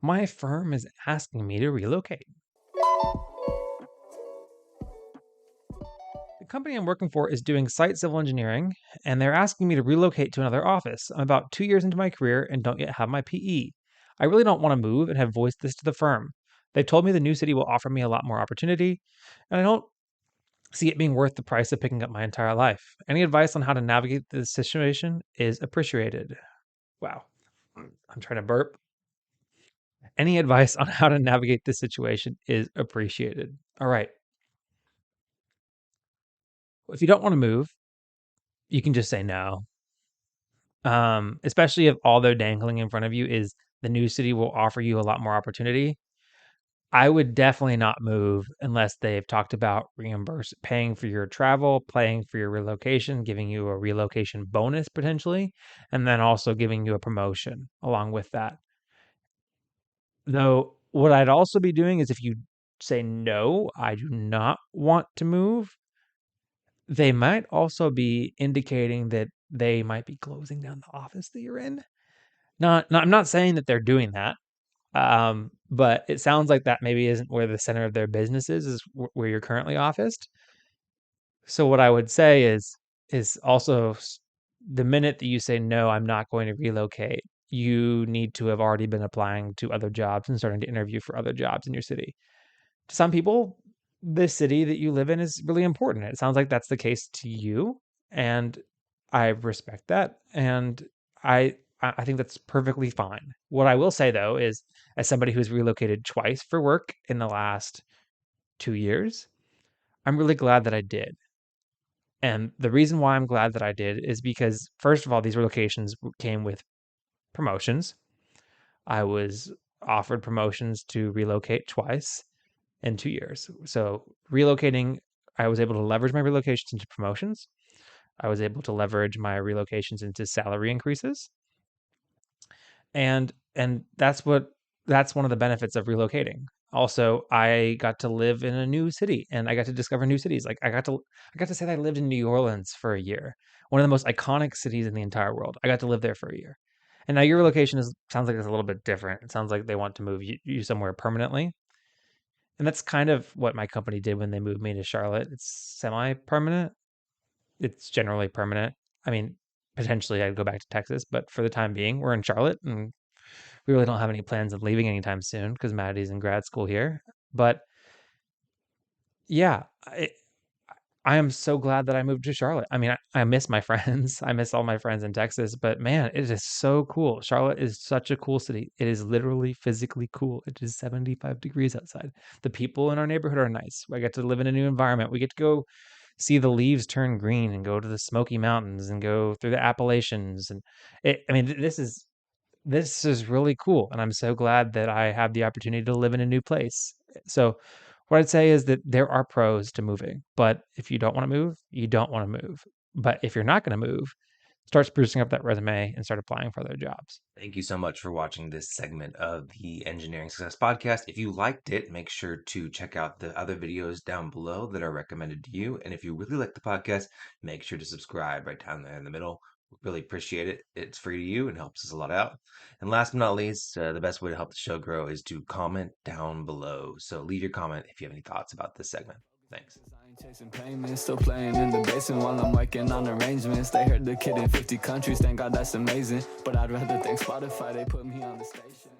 My firm is asking me to relocate. The company I'm working for is doing site civil engineering, and they're asking me to relocate to another office. I'm about 2 years into my career and don't yet have my PE. I really don't want to move and have voiced this to the firm. They've told me the new city will offer me a lot more opportunity, and I don't see it being worth the price of picking up my entire life. Any advice on how to navigate this situation is appreciated. Wow. I'm trying to burp. Any advice on how to navigate this situation is appreciated. All right. If you don't want to move, you can just say no. Especially if all they're dangling in front of you is the new city will offer you a lot more opportunity. I would definitely not move unless they've talked about paying for your travel, paying for your relocation, giving you a relocation bonus potentially, and then also giving you a promotion along with that. Though, what I'd also be doing is if you say, no, I do not want to move, they might also be indicating that they might be closing down the office that you're in. I'm not saying that they're doing that. But it sounds like that maybe isn't where the center of their business is where you're currently officed. So what I would say is also the minute that you say, no, I'm not going to relocate, you need to have already been applying to other jobs and starting to interview for other jobs in your city. To some people, the city that you live in is really important. It sounds like that's the case to you, and I respect that, and I think that's perfectly fine. What I will say though is, as somebody who's relocated twice for work in the last 2 years, I'm really glad that I did. And the reason why I'm glad that I did is because, first of all, these relocations came with promotions. I was offered promotions to relocate twice in 2 years. So relocating, I was able to leverage my relocations into promotions. I was able to leverage my relocations into salary increases. And that's one of the benefits of relocating. Also, I got to live in a new city and I got to discover new cities. Like I got to say that I lived in New Orleans for a year, one of the most iconic cities in the entire world. I got to live there for a year. And now your relocation sounds like it's a little bit different. It sounds like they want to move you somewhere permanently. And that's kind of what my company did when they moved me to Charlotte. It's semi-permanent. It's generally permanent. I mean, potentially I'd go back to Texas, but for the time being, we're in Charlotte and we really don't have any plans of leaving anytime soon because Maddie's in grad school here. But yeah, I am so glad that I moved to Charlotte. I mean, I miss my friends. I miss all my friends in Texas, but man, it is so cool. Charlotte is such a cool city. It is literally physically cool. It is 75 degrees outside. The people in our neighborhood are nice. I get to live in a new environment. We get to go see the leaves turn green and go to the Smoky Mountains and go through the Appalachians. And I mean, this is really cool, and I'm so glad that I have the opportunity to live in a new place. So, what I'd say is that there are pros to moving, but if you don't wanna move, you don't wanna move. But if you're not gonna move, start sprucing up that resume and start applying for other jobs. Thank you so much for watching this segment of the Engineering Success Podcast. If you liked it, make sure to check out the other videos down below that are recommended to you. And if you really like the podcast, make sure to subscribe right down there in the middle. Really appreciate it. It's free to you and helps us a lot out. And last but not least, the best way to help the show grow is to comment down below. So leave your comment if you have any thoughts about this segment. Thanks. I ain't chasing payments, still playing in the basement while I'm working on arrangements. They heard the kid in 50 countries, thank God that's amazing. But I'd rather thank Spotify, they put me on the station.